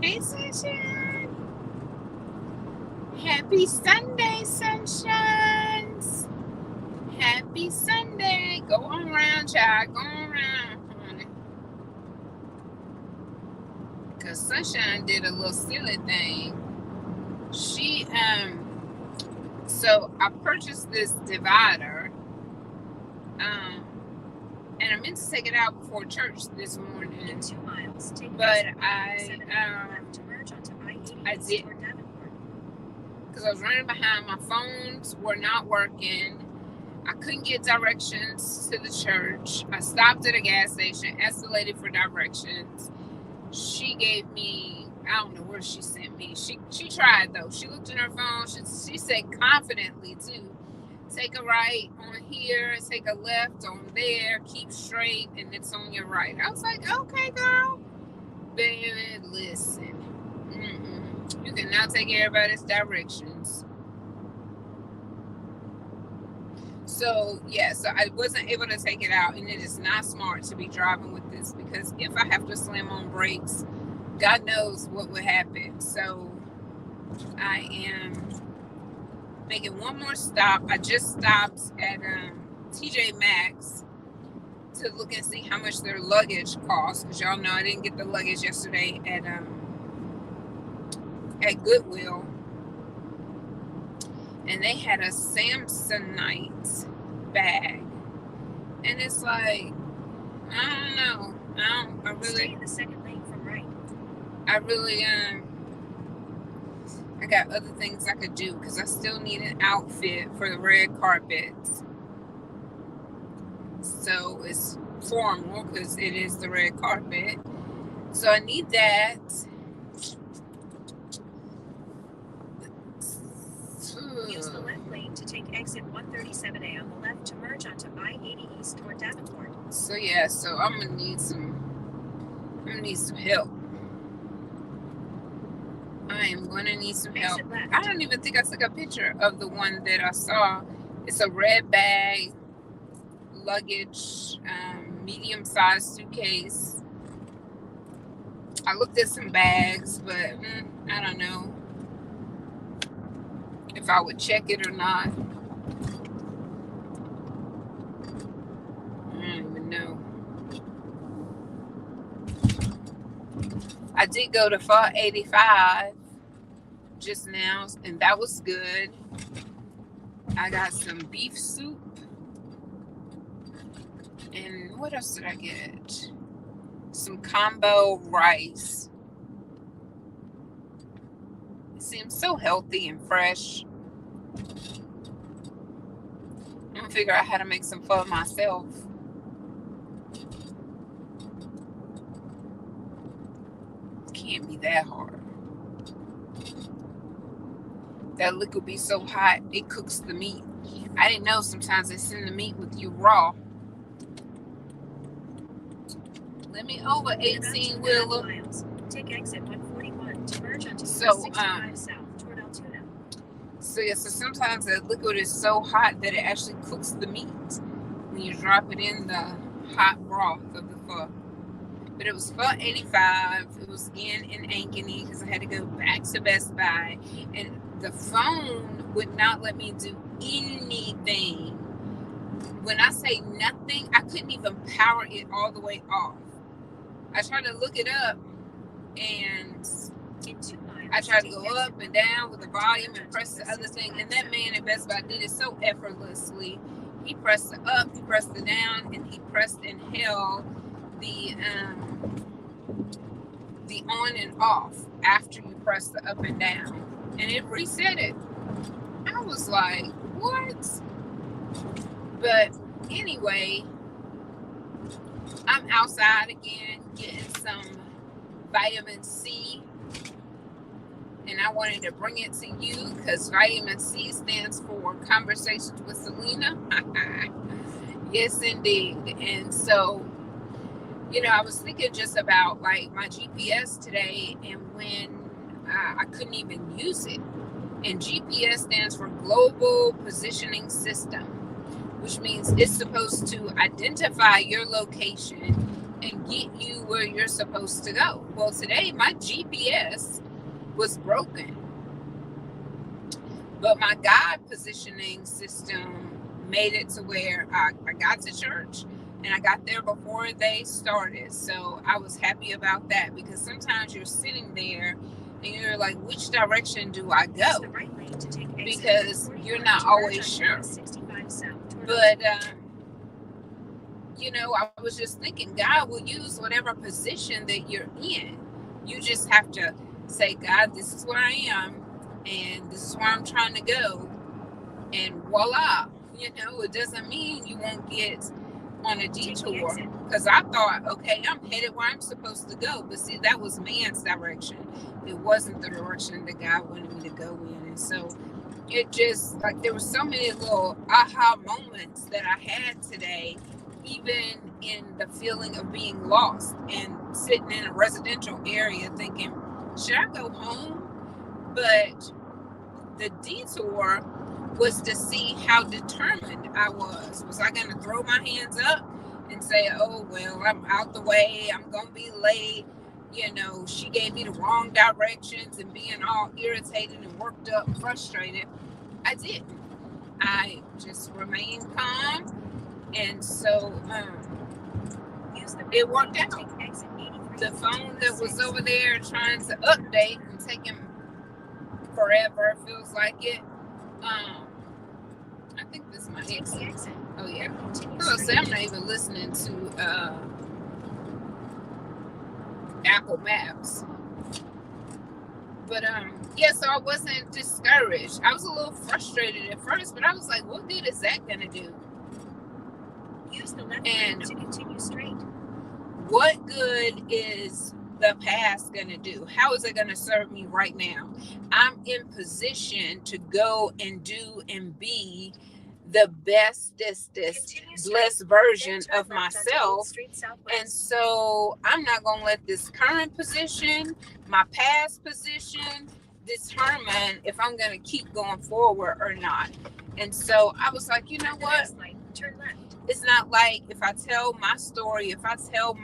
Hey, sunshine. Happy Sunday, sunshines. Happy Sunday. Go on around, child. Go on around, honey. Because Sunshine did a little silly thing. She, so I purchased this divider, and I meant to take it out before church this morning. In 2 miles, take But I left to merge onto I-80 I did, toward Davenport. because I was running behind. My phones were not working. I couldn't get directions to the church. I stopped at a gas station, escalated for directions. She gave me, I don't know where she sent me. She tried though. She looked at her phone. She said confidently too, take a right on here, take a left on there, keep straight, and it's on your right. I was like, okay, girl. Baby, listen. You cannot take everybody's directions. So I wasn't able to take it out, and it is not smart to be driving with this, because if I have to slam on brakes, God knows what would happen. So I am making one more stop. I just stopped at TJ Maxx to look and see how much their luggage costs, because y'all know I didn't get the luggage yesterday at Goodwill, and they had a Samsonite bag, and it's like, I don't know. Stay in the second lane from right. I got other things I could do, because I still need an outfit for the red carpet. So it's formal because it is the red carpet. So I need that. Use the left lane to take exit 137A on the left to merge onto I-80 East toward Davenport. So I'm gonna need some help. I am gonna need some help. I don't even think I took a picture of the one that I saw. It's a red bag, luggage, medium-sized suitcase. I looked at some bags, but I don't know if I would check it or not. I don't even know. I did go to Pho 85 just now, and that was good. I got some beef soup. And what else did I get? Some combo rice. It seems so healthy and fresh. I'm gonna figure out how to make some pho myself. Can't be that hard. That liquid be so hot, it cooks the meat. I didn't know sometimes they send the meat with you raw. Let me over 18-wheeler. Take exit 141 to merge onto 65 south toward Altoona. So sometimes the liquid is so hot that it actually cooks the meat when you drop it in the hot broth of the pho. But it was Pho 85. It was again in Ankeny, because I had to go back to Best Buy, and the phone would not let me do anything. When I say nothing, I couldn't even power it all the way off. I tried to look it up, and I tried to go up and down with the volume and press the other thing, and that man at Best Buy did it so effortlessly. He pressed the up, he pressed the down, and he pressed and held the on and off after you press the up and down, and it reset it. I was like, what? But anyway, I'm outside again getting some vitamin C, and I wanted to bring it to you because vitamin C stands for Conversations with Selena. Yes, indeed. And so, I was thinking just about like my GPS today, and when I couldn't even use it. And GPS stands for Global Positioning System, which means it's supposed to identify your location and get you where you're supposed to go. Well, today my GPS was broken, but my God positioning system made it to where I got to church and I got there before they started. So I was happy about that, because sometimes you're sitting there and you're like, which direction do I go? Because you're not always sure. But, you know, I was just thinking God will use whatever position that you're in. You just have to say, God, this is where I am, and this is where I'm trying to go, and voila. You know, it doesn't mean you won't get on a detour, because I thought, okay, I'm headed where I'm supposed to go, but see, that was man's direction. It wasn't the direction that God wanted me to go in. And so it just, like, there were so many little aha moments that I had today, even in the feeling of being lost and sitting in a residential area thinking, should I go home? But the detour was to see how determined I was. Was I going to throw my hands up and say, oh, well, I'm out the way, I'm going to be late, you know, she gave me the wrong directions, and being all irritated and worked up and frustrated? I didn't. I just remained calm, and so it worked out. The phone that was over there trying to update and taking forever, feels like it. I think this is my exit. Oh yeah. So I'm not even listening to Apple Maps. But yeah, so I wasn't discouraged. I was a little frustrated at first, but I was like, what good is that gonna do? Use the left lane to continue straight. What good is the past gonna do? How is it gonna serve me right now? I'm in position to go and do and be the bestest blessed version of myself. And so I'm not going to let this current position, my past position, determine if I'm going to keep going forward or not. And so I was like, you know what? Turn left. It's not like if I tell my story, if I tell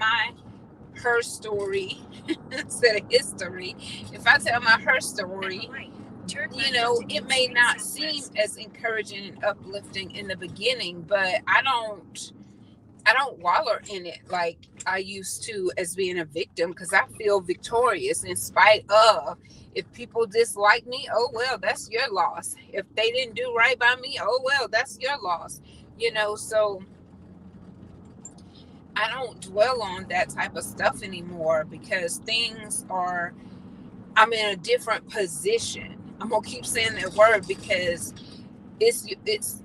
her story instead of history, if I tell her story, you know, it may not seem as encouraging and uplifting in the beginning, but I don't wallow in it like I used to as being a victim, because I feel victorious in spite of. If people dislike me, oh well, that's your loss. If they didn't do right by me, oh well, that's your loss. You know, so I don't dwell on that type of stuff anymore, because I'm in a different position. I'm gonna keep saying that word because it's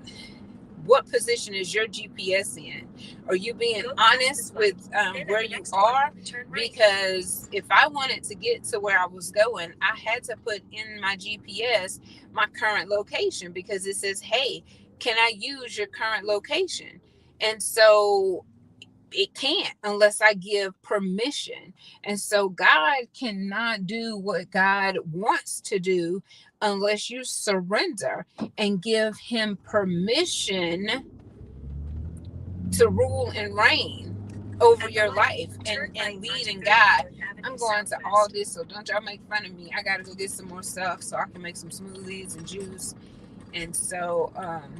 what position is your GPS in? Are you being honest with where you are? Because if I wanted to get to where I was going, I had to put in my GPS my current location, because it says, hey, can I use your current location? And so it can't unless I give permission. And so God cannot do what God wants to do unless you surrender and give him permission to rule and reign over your life and lead and guide. I'm going to all this, so don't y'all make fun of me. I gotta go get some more stuff so I can make some smoothies and juice. And so I'm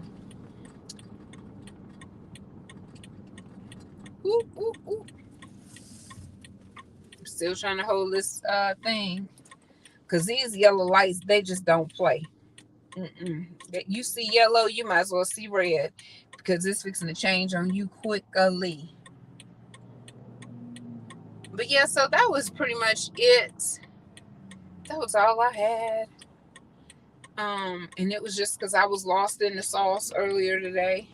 still trying to hold this thing, because these yellow lights, they just don't play. You see yellow, you might as well see red, because it's fixing to change on you quickly. But yeah, so that was pretty much it. That was all I had. And it was just because I was lost in the sauce earlier today.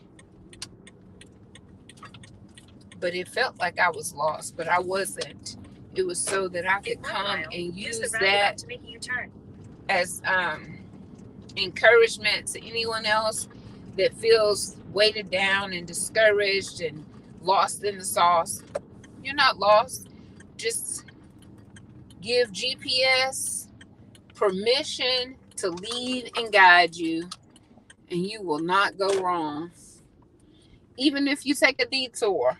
But it felt like I was lost, but I wasn't. It was so that I could come and use that as encouragement to anyone else that feels weighted down and discouraged and lost in the sauce. You're not lost. Just give GPS permission to lead and guide you, and you will not go wrong. Even if you take a detour,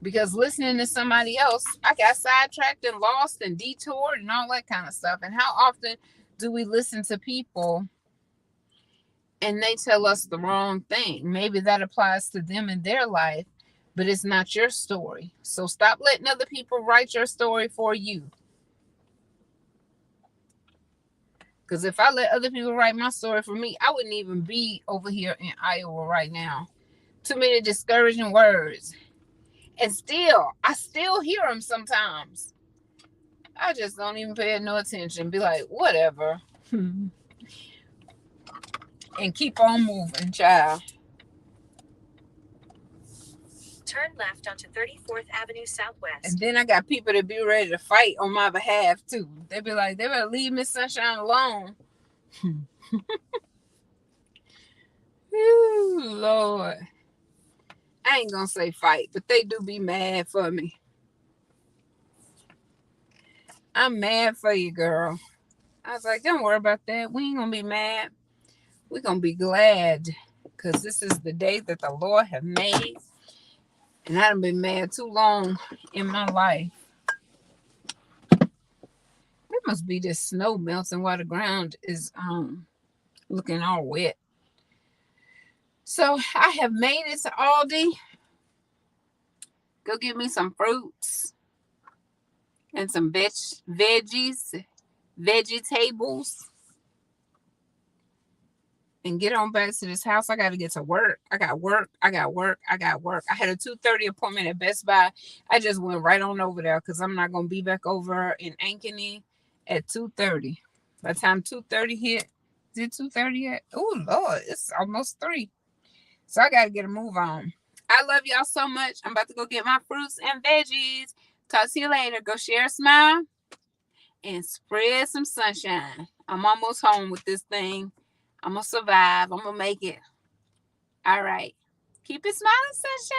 Because listening to somebody else, I got sidetracked and lost and detoured and all that kind of stuff. And how often do we listen to people and they tell us the wrong thing? Maybe that applies to them in their life, but it's not your story. So stop letting other people write your story for you. Because if I let other people write my story for me, I wouldn't even be over here in Iowa right now. Too many discouraging words. And I still hear them sometimes. I just don't even pay no attention. Be like, whatever. And keep on moving, child. Turn left onto 34th Avenue Southwest. And then I got people that be ready to fight on my behalf, too. They be like, they better leave Miss Sunshine alone. Ooh, Lord. I ain't gonna say fight, but they do be mad for me. I'm mad for you, girl. I was like, don't worry about that. We ain't gonna be mad. We're gonna be glad, because this is the day that the Lord have made. And I done been mad too long in my life. It must be this snow melting while the ground is looking all wet. So I have made it to Aldi. Go get me some fruits and some veggies, vegetables. And get on back to this house. I got to get to work. I got work. I had a 2:30 appointment at Best Buy. I just went right on over there because I'm not going to be back over in Ankeny at 2:30. By the time 2:30 hit, is it 2:30 yet? Oh, Lord, it's almost 3. So I got to get a move on. I love y'all so much. I'm about to go get my fruits and veggies. Talk to you later. Go share a smile and spread some sunshine. I'm almost home with this thing. I'm going to survive. I'm going to make it. All right. Keep it smiling, sunshine.